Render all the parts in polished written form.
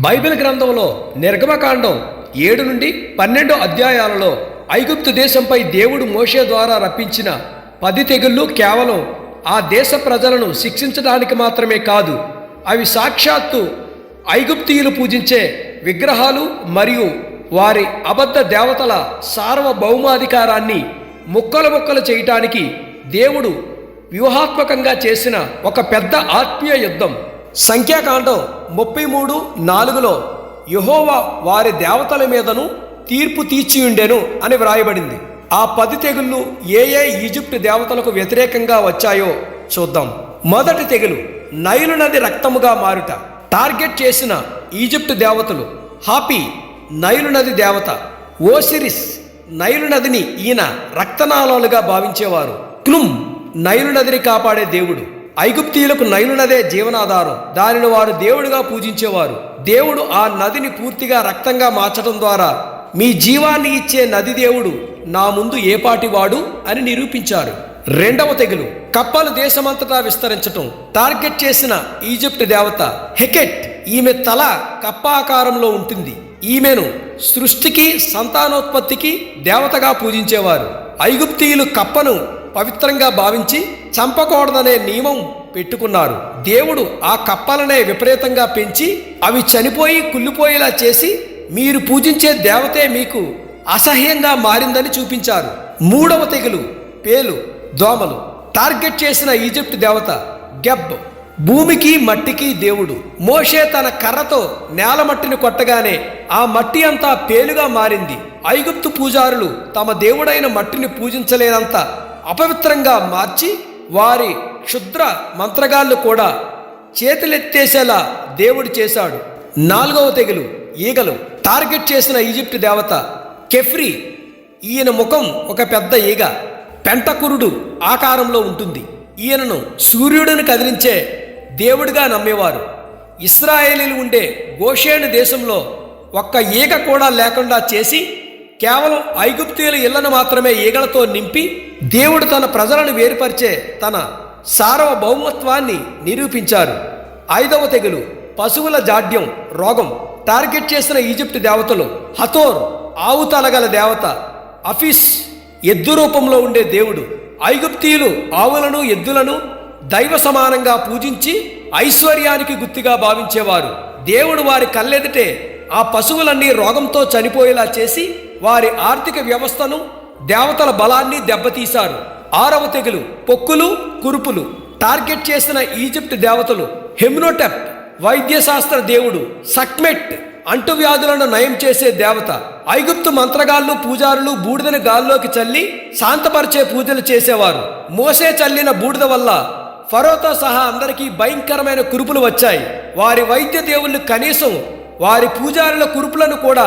Bible గ్రంథంలో నిర్గమకాండం 7 నుండి 12 అధ్యాయాలలో ఐగుప్తు దేశంపై దేవుడు మోషే ద్వారా రప్పించిన 10 తెగుళ్ళు కేవలం ఆ దేశ ప్రజలను శిక్షించడానికి మాత్రమే కాదు, అవి సాక్షాత్తు ఐగుప్తీయులు పూజించే విగ్రహాలు మరియు వారి అబద్ధ దేవతల సార్వభౌమాధికారాన్ని ముక్కలు చేయటానికి దేవుడు వ్యూహాత్మకంగా చేసిన ఒక పెద్ద ఆత్మీయ యుద్ధం. సంఖ్యాకాండం 33:4లో యెహోవా వారి దేవతల మీదను తీర్పు తీర్చియుండెను అని వ్రాయబడింది. ఆ 10 తెగుళ్ళు ఏ ఈజిప్టు దేవతలకు వ్యతిరేకంగా వచ్చాయో చూద్దాం. మొదటి తెగులు నైలు నది రక్తముగా మారుట. టార్గెట్ చేసిన ఈజిప్టు దేవతలు: హాపీ నైలు నది దేవత, ఓసిరిస్ నైలు నదిని ఈయన రక్తనాళాలుగా భావించేవారు, క్లుమ్ నైలు నదిని కాపాడే దేవుడు. ఐగుప్తీయులకు నైలు నదే జీవనాధారం, దానిని వారు దేవుడిగా పూజించేవారు. దేవుడు ఆ నదిని పూర్తిగా రక్తంగా మార్చడం ద్వారా మీ జీవాన్ని ఇచ్చే నది దేవుడు నా ముందు ఏపాటివాడు అని నిరూపించారు. రెండవ తెగులు కప్పలు దేశమంతటా విస్తరించటం. టార్గెట్ చేసిన ఈజిప్ట్ దేవత హెకెట్. ఈమె తల కప్ప ఆకారంలో ఉంటుంది. ఈమెను సృష్టికి సంతానోత్పత్తికి దేవతగా పూజించేవారు. ఐగుప్తీయులు కప్పను పవిత్రంగా భావించి చంపకూడదనే నియమం పెట్టుకున్నారు. దేవుడు ఆ కప్పలనే విపరీతంగా పెంచి అవి చనిపోయి కుళ్ళిపోయేలా చేసి మీరు పూజించే దేవతే మీకు అసహ్యంగా మారిందని చూపించారు. మూడవ తెగులు పేలు దోమలు. టార్గెట్ చేసిన ఈజిప్ట్ దేవత గెబ్, భూమికి మట్టికి దేవుడు. మోషే తన కర్రతో నేల మట్టిని కొట్టగానే ఆ మట్టి అంతా పేలుగా మారింది. ఐగుప్తు పూజారులు తమ దేవుడైన మట్టిని పూజించలేనంత అపవిత్రంగా మార్చి వారి క్షుద్ర మంత్రగాళ్ళు కూడా చేతులెత్తేసేలా దేవుడు చేశాడు. నాలుగవ తెగులు ఈగలు. టార్గెట్ చేసిన ఈజిప్ట్ దేవత కెఫ్రీ. ఈయన ముఖం ఒక పెద్ద ఈగ, పెంటకురుడు ఆకారంలో ఉంటుంది. ఈయనను సూర్యుడిని కదిలించే దేవుడిగా నమ్మేవారు. ఇశ్రాయేలీలు ఉండే గోషేను దేశంలో ఒక్క ఈగ కూడా లేకుండా చేసి కేవలం ఐగుప్తీయుల ఇళ్లను మాత్రమే ఈగలతో నింపి దేవుడు తన ప్రజలను వేరుపరిచే తన సార్వభౌమత్వాన్ని నిరూపించారు. ఐదవ తెగులు పశువుల జాడ్యం రోగం. టార్గెట్ చేసిన ఈజిప్ట్ దేవతలు హతోర్ ఆవు తలగల దేవత, అఫీస్ ఎద్దు రూపంలో ఉండే దేవుడు. ఐగుప్తీయులు ఆవులను ఎద్దులను దైవ సమానంగా పూజించి ఐశ్వర్యానికి గుర్తుగా భావించేవారు. దేవుడు వారి కళ్ళెదిటే ఆ పశువులన్నీ రోగంతో చనిపోయేలా చేసి వారి ఆర్థిక వ్యవస్థను దేవతల బలాన్ని దెబ్బతీశారు. ఆరవ తెగులు పొక్కులు కురుపులు. టార్గెట్ చేసిన ఈజిప్ట్ దేవతలు హెమ్నోటెప్ వైద్యశాస్త్ర దేవుడు, సక్మెట్ అంటువ్యాధులను నయం చేసే దేవత. ఐగుప్తు మంత్రగాళ్ళు పూజారులు బూడిదని గాల్లోకి చల్లి శాంతపరిచే పూజలు చేసేవారు. మోసే చల్లిన బూడిద వల్ల ఫరోతో సహా అందరికీ భయంకరమైన కురుపులు వచ్చాయి. వారి వైద్య దేవుళ్ళు కనీసం వారి పూజారుల కురుపులను కూడా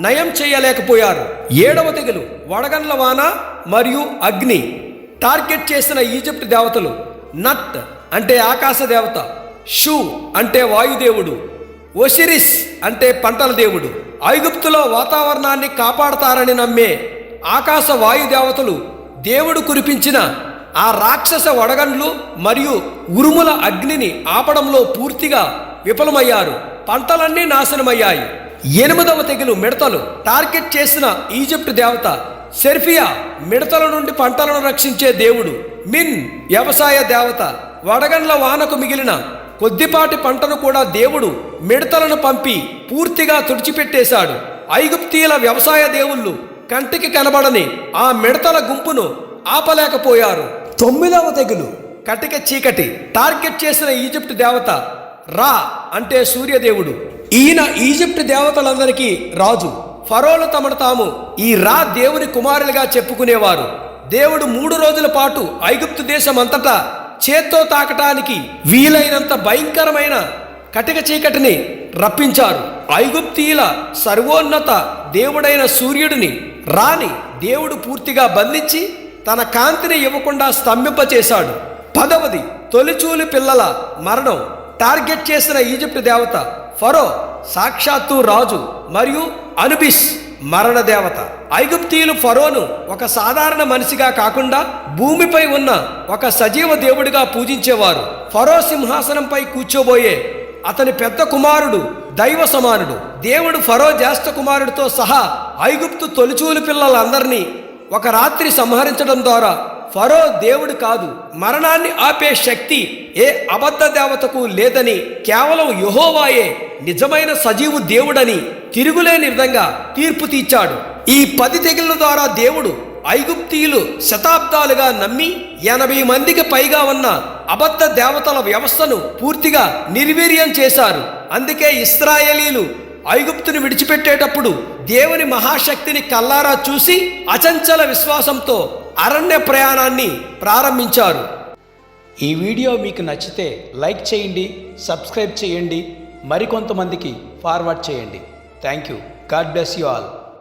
నయం చేయలేకపోయారు. ఏడవ తెగులు వడగండ్ల వాన మరియు అగ్ని. టార్గెట్ చేసిన ఈజిప్ట్ దేవతలు నట్ అంటే ఆకాశ దేవత, షూ అంటే వాయుదేవుడు, ఒసిరిస్ అంటే పంటల దేవుడు. ఐగుప్తులో వాతావరణాన్ని కాపాడతారని నమ్మే ఆకాశ వాయుదేవతలు దేవుడు కురిపించిన ఆ రాక్షస వడగండ్లు మరియు ఉరుముల అగ్నిని ఆపడంలో పూర్తిగా విఫలమయ్యారు. పంటలన్నీ నాశనమయ్యాయి. ఎనిమిదవ తెగులు మిడతలు. టార్గెట్ చేసిన ఈజిప్ట్ దేవత సెర్ఫియా మిడతల నుండి పంటలను రక్షించే దేవుడు. మిన్ వ్యవసాయ దేవత. వడగండ్ల వానకు మిగిలిన కొద్దిపాటి పంటను కూడా దేవుడు మిడతలను పంపి పూర్తిగా తుడిచిపెట్టేశాడు. ఐగుప్తీయుల వ్యవసాయ దేవుళ్ళు కంటికి కనబడని ఆ మిడతల గుంపును ఆపలేకపోయారు. తొమ్మిదవ తెగులు కటిక చీకటి. టార్గెట్ చేసిన ఈజిప్ట్ దేవత రా అంటే సూర్యదేవుడు. ఈయన ఈజిప్ట్ దేవతలందరికీ రాజు. ఫరోలు తమను తాము ఈ రా దేవుని కుమారులుగా చెప్పుకునేవారు. దేవుడు 3 రోజుల పాటు ఐగుప్తు దేశం అంతటా చేత్తో తాకటానికి వీలైనంత భయంకరమైన కటిక చీకటిని రప్పించారు. ఐగుప్తీయుల సర్వోన్నత దేవుడైన సూర్యుడిని రాని దేవుడు పూర్తిగా బంధించి తన కాంతిని ఇవ్వకుండా స్తంభింపచేశాడు. 10వది తొలిచూలి పిల్లల మరణం. టార్గెట్ చేసిన ఈజిప్ట్ దేవత ఫరో సాక్షాత్తు రాజు మరియు అనుబిస్ మరణ దేవత. ఐగుప్తీయులు ఫరోను ఒక సాధారణ మనిషిగా కాకుండా భూమిపై ఉన్న ఒక సజీవ దేవుడిగా పూజించేవారు. ఫరో సింహాసనంపై కూర్చోబోయే అతని పెద్ద కుమారుడు దైవ సమానుడు. దేవుడు ఫరో జ్యేష్ఠ కుమారుడితో సహా ఐగుప్తు తొలిచూలు పిల్లలందరినీ ఒక రాత్రి సంహరించడం ద్వారా ఫరో దేవుడు కాదు, మరణాన్ని ఆపే శక్తి ఏ అబద్ధ దేవతకు లేదని, కేవలం యెహోవాయే నిజమైన సజీవు దేవుడని తిరుగులేని విధంగా తీర్పు తీర్చాడు. ఈ 10 తెగుళ్ళ ద్వారా దేవుడు ఐగుప్తీయులు శతాబ్దాలుగా నమ్మి 80 మందికి పైగా ఉన్న అబద్ధ దేవతల వ్యవస్థను పూర్తిగా నిర్వీర్యం చేశారు. అందుకే ఇశ్రాయేలీలు ఐగుప్తుని విడిచిపెట్టేటప్పుడు దేవుని మహాశక్తిని కల్లారా చూసి అచంచల విశ్వాసంతో అరణ్య ప్రయాణాన్ని ప్రారంభించారు. ఈ వీడియో మీకు నచ్చితే లైక్ చేయండి, సబ్స్క్రైబ్ చేయండి, మరికొంతమందికి ఫార్వర్డ్ చేయండి. Thank you. God bless you all.